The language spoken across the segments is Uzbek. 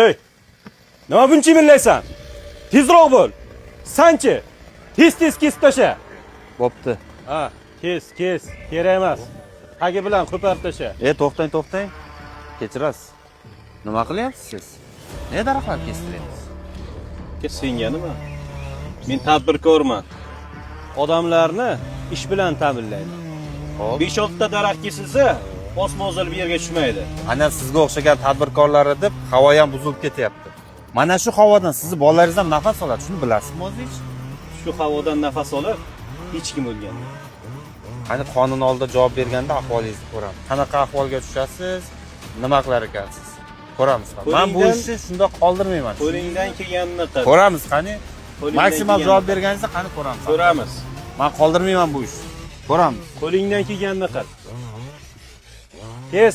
Ey! Nima buncha millaysan? Tezroq bo'l. Sanchi? Tez kesib tasha. Bo'pti. Ha, kes. Kerak emas. Tagi bilan qo'parib tasha. To'xtang. Kechirasiz. Nima qilyapsiz siz? Ne daraxtlar kestiryapsiz? Senga nima? Men tadbirkorman. Odamlarni ish bilan ta'minlayman. Hop. 5-6 ta daraxt kesilsa, osmon uzilib yerga tushmaydi. Ana sizga o'xshagan tadbirkorlar deb havo ham buzilib ketyapti. Mana shu havodan sizni bolalaringiz ham nafas oladi, shuni bilasizmi o'zingiz? Shu havodan nafas olib, hech kim o'lgan. Qani qonun oldida javob berganda ahvolingizni ko'ramiz. Qanaqa ahvolga tushasiz, nima qilar ekansiz? Ko'ramiz. Men bu ishni shundoq qoldirmayman. Qo'lingdan kelganini qil. Ko'ramiz qani. Maksimal javob berganingizda qani ko'ramiz. Ko'ramiz. Men qoldirmayman bu ishni. Ko'ramiz. Qo'lingdan kelganini qil.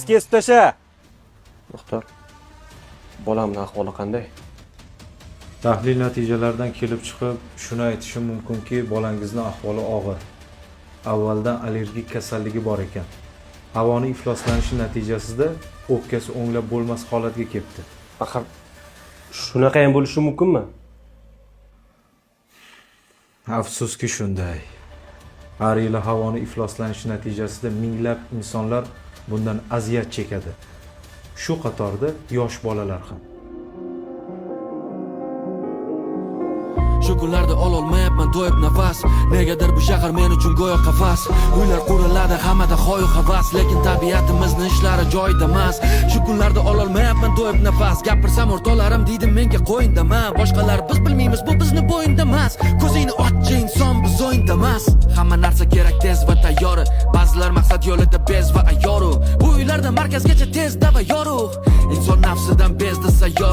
Kes tasha. Doktor, bolamning ahvoli qanday? Tahlil natijalaridan kelib chiqib, shuni aytishim mumkinki, bolangizning ahvoli og'ir. Avvaldan allergik kasalligi bor ekan. Havoni ifloslanishi natijasida o'pkasi o'nglab bo'lmas holatga kelibdi. Axir shunaqa ham bo'lishi mumkinmi? Afsuski shunday. Har yili havoni ifloslanishi natijasida minglab insonlar bundan aziyat chekadi. Shu qatorda yosh bolalar ham. Shu kunlarda ololmayapman to'yib nafas. Negadir bu shahar men uchun go'yo qafas. Uylar quriladi hammada xoyu havas, lekin tabiatimizning ishlari joyida emas. Shu kunlarda ololmayapman to'yib nafas. Gapirsam o'rtoqlarim deydi menga qo'yindama. Boshqalar biz bilmaymiz, bu bizni bo'yinda emas. Ko'zingni ochchi inson biz o'yinda emas. Hamma narsa kerak tez va tayyor. Ba'zilar maqsad yo'lida bez va ayyoru. Bu uylarda markazgacha tezda va yorug'. Inson nafsidan bezdi sayyor.